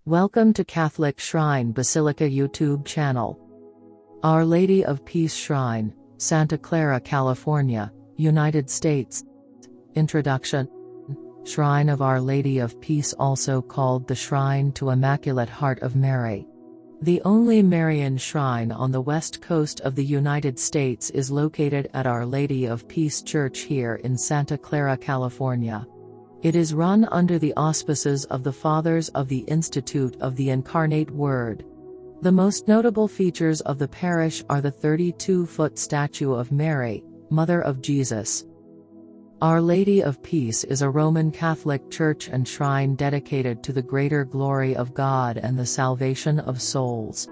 Welcome to Catholic Shrine Basilica YouTube channel. Our Lady of Peace Shrine, Santa Clara, California, United States. Introduction. Shrine of Our Lady of Peace, also called the Shrine to Immaculate Heart of Mary. The only Marian shrine on the west coast of the United States is located at Our Lady of Peace Church here in Santa Clara, California. It is run under the auspices of the Fathers of the Institute of the Incarnate Word. The most notable features of the parish are the 32-foot statue of Mary, Mother of Jesus. Our Lady of Peace is a Roman Catholic church and shrine dedicated to the greater glory of God and the salvation of souls.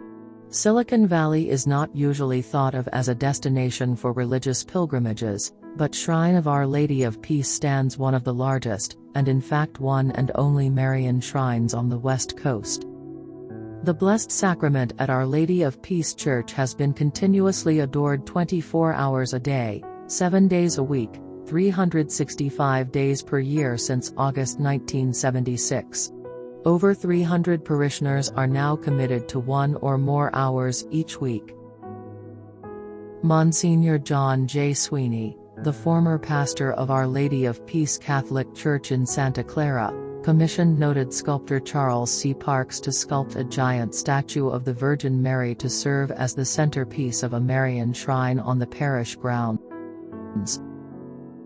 Silicon Valley is not usually thought of as a destination for religious pilgrimages, but Shrine of Our Lady of Peace stands one of the largest, and in fact one and only Marian shrines on the West Coast. The Blessed Sacrament at Our Lady of Peace Church has been continuously adored 24 hours a day, 7 days a week, 365 days per year since August 1976. Over 300 parishioners are now committed to 1 or more hours each week. Monsignor John J. Sweeney, the former pastor of Our Lady of Peace Catholic Church in Santa Clara, commissioned noted sculptor Charles C. Parks to sculpt a giant statue of the Virgin Mary to serve as the centerpiece of a Marian shrine on the parish grounds.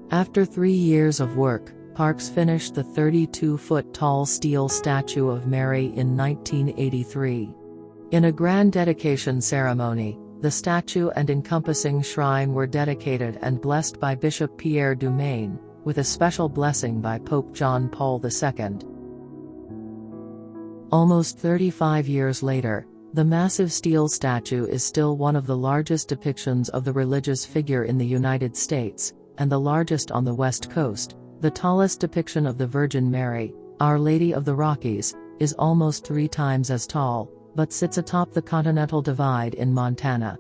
After 3 years of work, Parks finished the 32-foot tall steel statue of Mary in 1983. In a grand dedication ceremony, the statue and encompassing shrine were dedicated and blessed by Bishop Pierre Dumaine, with a special blessing by Pope John Paul II. Almost 35 years later, the massive steel statue is still one of the largest depictions of the religious figure in the United States, and the largest on the West Coast. The tallest depiction of the Virgin Mary, Our Lady of the Rockies, is almost 3 times as tall, but sits atop the Continental Divide in Montana.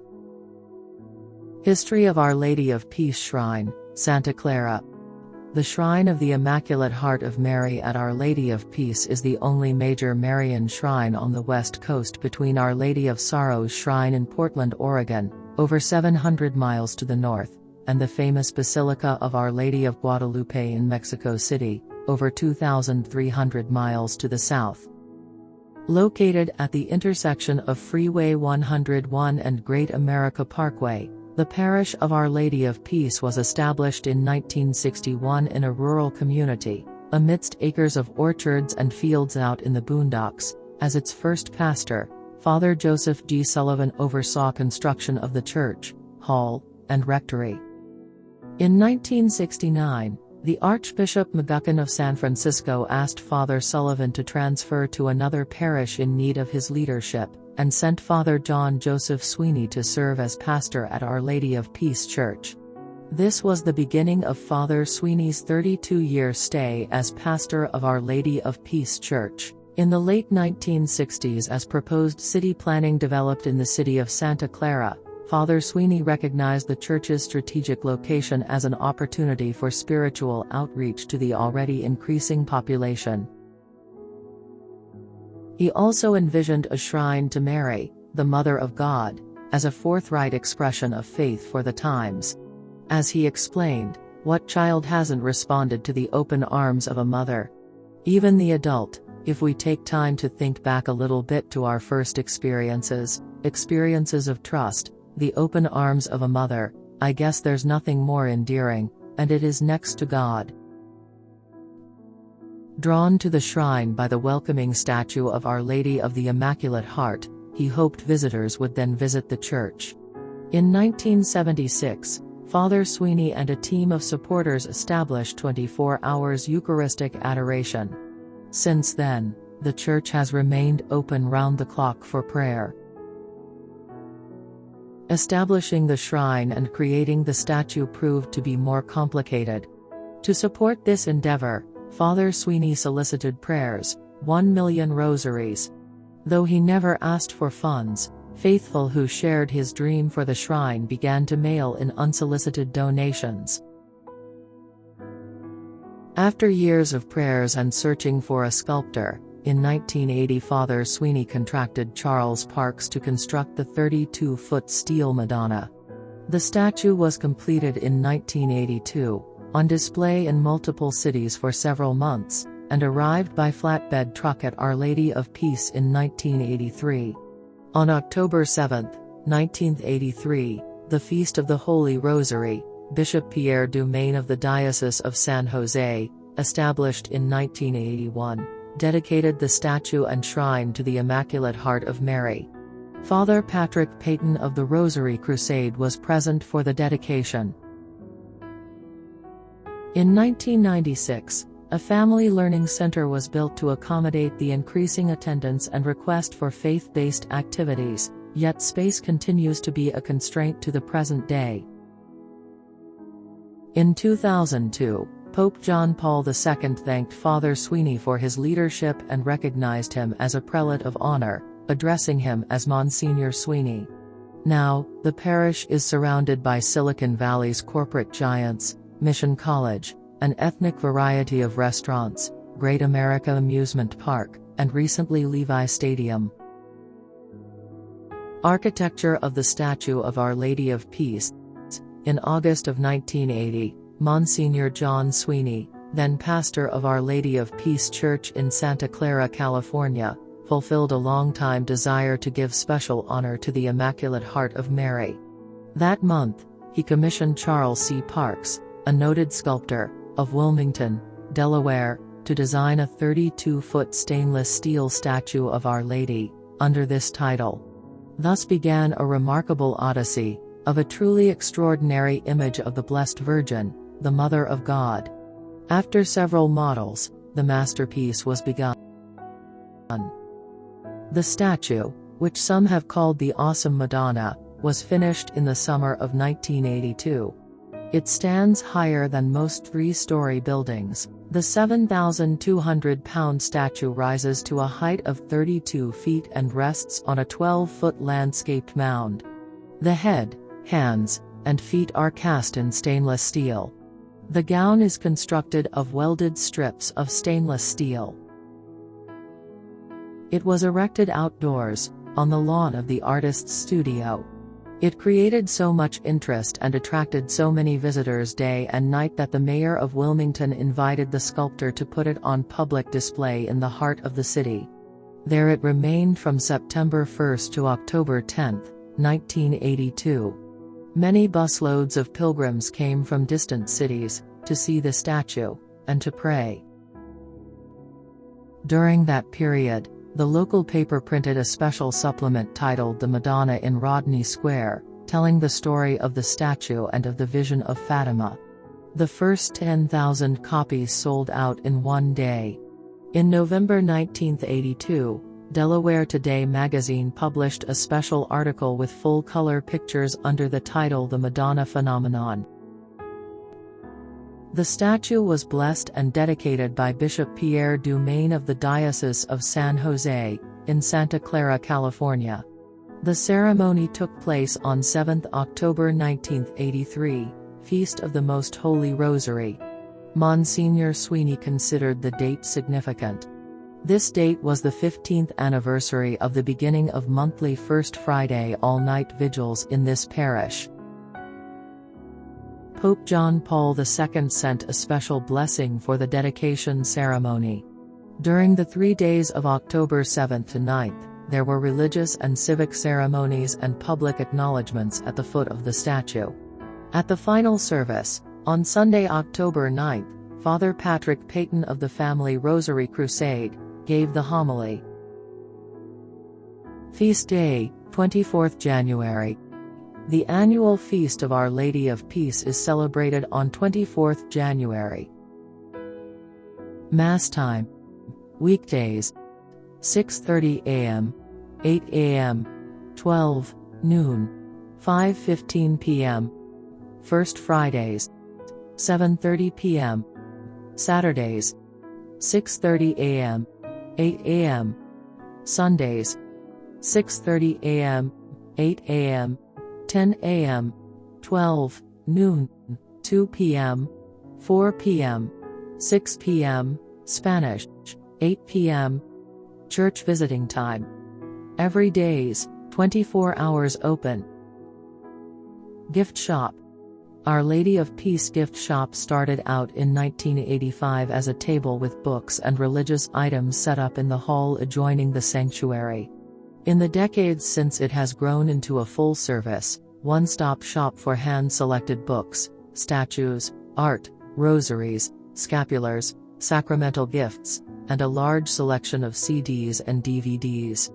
History of Our Lady of Peace Shrine, Santa Clara. The Shrine of the Immaculate Heart of Mary at Our Lady of Peace is the only major Marian shrine on the West Coast between Our Lady of Sorrows Shrine in Portland, Oregon, over 700 miles to the north, and the famous Basilica of Our Lady of Guadalupe in Mexico City, over 2,300 miles to the south. Located at the intersection of Freeway 101 and Great America Parkway, the parish of Our Lady of Peace was established in 1961 in a rural community, amidst acres of orchards and fields out in the boondocks. As its first pastor, Father Joseph G. Sullivan oversaw construction of the church, hall, and rectory. In 1969, the Archbishop McGuckin of San Francisco asked Father Sullivan to transfer to another parish in need of his leadership, and sent Father John Joseph Sweeney to serve as pastor at Our Lady of Peace Church. This was the beginning of Father Sweeney's 32-year stay as pastor of Our Lady of Peace Church. In the late 1960s, as proposed city planning developed in the city of Santa Clara, Father Sweeney recognized the church's strategic location as an opportunity for spiritual outreach to the already increasing population. He also envisioned a shrine to Mary, the Mother of God, as a forthright expression of faith for the times. As he explained, what child hasn't responded to the open arms of a mother? Even the adult, if we take time to think back a little bit to our first experiences of trust, the open arms of a mother, I guess there's nothing more endearing, and it is next to God. Drawn to the shrine by the welcoming statue of Our Lady of the Immaculate Heart, he hoped visitors would then visit the church. In 1976, Father Sweeney and a team of supporters established 24 hours Eucharistic adoration. Since then, the church has remained open round the clock for prayer. Establishing the shrine and creating the statue proved to be more complicated. To support this endeavor, Father Sweeney solicited prayers, 1 million rosaries. Though he never asked for funds, faithful who shared his dream for the shrine began to mail in unsolicited donations. After years of prayers and searching for a sculptor, In 1980, Father Sweeney contracted Charles Parks to construct the 32-foot steel Madonna. The statue was completed in 1982, on display in multiple cities for several months, and arrived by flatbed truck at Our Lady of Peace in 1983. On October 7, 1983, the Feast of the Holy Rosary, Bishop Pierre Dumaine of the Diocese of San Jose, established in 1981, dedicated the statue and shrine to the Immaculate Heart of Mary. Father Patrick Peyton of the Rosary Crusade was present for the dedication. In 1996, a family learning center was built to accommodate the increasing attendance and request for faith-based activities, yet space continues to be a constraint to the present day. In 2002, Pope John Paul II thanked Father Sweeney for his leadership and recognized him as a prelate of honor, addressing him as Monsignor Sweeney. Now, the parish is surrounded by Silicon Valley's corporate giants, Mission College, an ethnic variety of restaurants, Great America Amusement Park, and recently Levi Stadium. Architecture of the statue of Our Lady of Peace. In August of 1980, Monsignor John Sweeney, then pastor of Our Lady of Peace Church in Santa Clara, California, fulfilled a long-time desire to give special honor to the Immaculate Heart of Mary. That month, he commissioned Charles C. Parks, a noted sculptor, of Wilmington, Delaware, to design a 32-foot stainless steel statue of Our Lady, under this title. Thus began a remarkable odyssey, of a truly extraordinary image of the Blessed Virgin, the Mother of God. After several models, the masterpiece was begun. The statue, which some have called the Awesome Madonna, was finished in the summer of 1982. It stands higher than most three-story buildings. The 7,200-pound statue rises to a height of 32 feet and rests on a 12-foot landscaped mound. The head, hands, and feet are cast in stainless steel. The gown is constructed of welded strips of stainless steel. It was erected outdoors, on the lawn of the artist's studio. It created so much interest and attracted so many visitors day and night that the mayor of Wilmington invited the sculptor to put it on public display in the heart of the city. There it remained from September 1 to October 10, 1982. Many busloads of pilgrims came from distant cities, to see the statue, and to pray. During that period, the local paper printed a special supplement titled The Madonna in Rodney Square, telling the story of the statue and of the Vision of Fatima. The first 10,000 copies sold out in one day. In November 1982, Delaware Today magazine published a special article with full-color pictures under the title The Madonna Phenomenon. The statue was blessed and dedicated by Bishop Pierre Dumaine of the Diocese of San Jose, in Santa Clara, California. The ceremony took place on 7 October 1983, Feast of the Most Holy Rosary. Monsignor Sweeney considered the date significant. This date was the 15th anniversary of the beginning of monthly First Friday all-night vigils in this parish. Pope John Paul II sent a special blessing for the dedication ceremony. During the 3 days of October 7 to 9, there were religious and civic ceremonies and public acknowledgments at the foot of the statue. At the final service, on Sunday, October 9, Father Patrick Peyton of the Family Rosary Crusade gave the homily. Feast Day, 24th January. The annual Feast of Our Lady of Peace is celebrated on 24th January. Mass time. Weekdays. 6:30 a.m., 8 a.m., 12 noon, 5:15 p.m. First Fridays. 7:30 p.m. Saturdays. 6:30 a.m., 8 a.m. Sundays. 6:30 a.m., 8 a.m., 10 a.m., 12 noon, 2 p.m., 4 p.m., 6 p.m. Spanish, 8 p.m., Church visiting time. Every days, 24 hours open. Gift shop. Our Lady of Peace gift shop started out in 1985 as a table with books and religious items set up in the hall adjoining the sanctuary. In the decades since, it has grown into a full-service, one-stop shop for hand-selected books, statues, art, rosaries, scapulars, sacramental gifts, and a large selection of CDs and DVDs.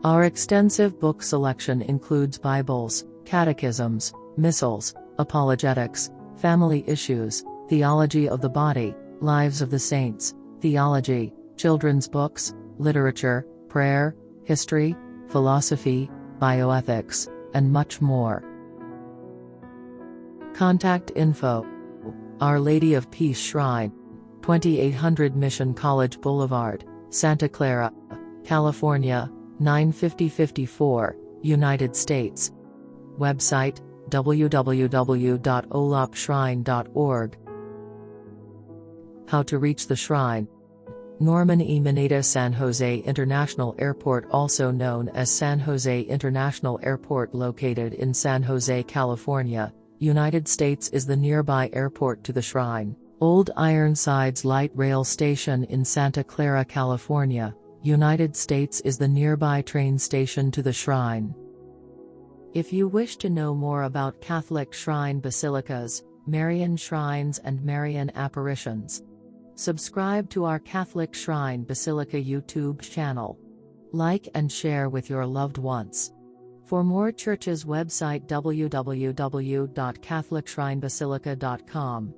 Our extensive book selection includes Bibles, catechisms, missals, apologetics, family issues, theology of the body, lives of the saints, theology, children's books, literature, prayer, history, philosophy, bioethics, and much more. Contact info. Our Lady of Peace Shrine, 2800 Mission College Boulevard, Santa Clara, California, 95054, United States. Website, www.olapshrine.org. How to reach the shrine. Norman E. Mineta San Jose International Airport, also known as San Jose International Airport, located in San Jose, California, United States, is the nearby airport to the shrine. Old Ironsides Light Rail Station in Santa Clara, California, United States, is the nearby train station to the shrine. If you wish to know more about Catholic shrine basilicas, Marian shrines and Marian apparitions, subscribe to our Catholic Shrine Basilica YouTube channel. Like and share with your loved ones. For more churches, website www.catholicshrinebasilica.com.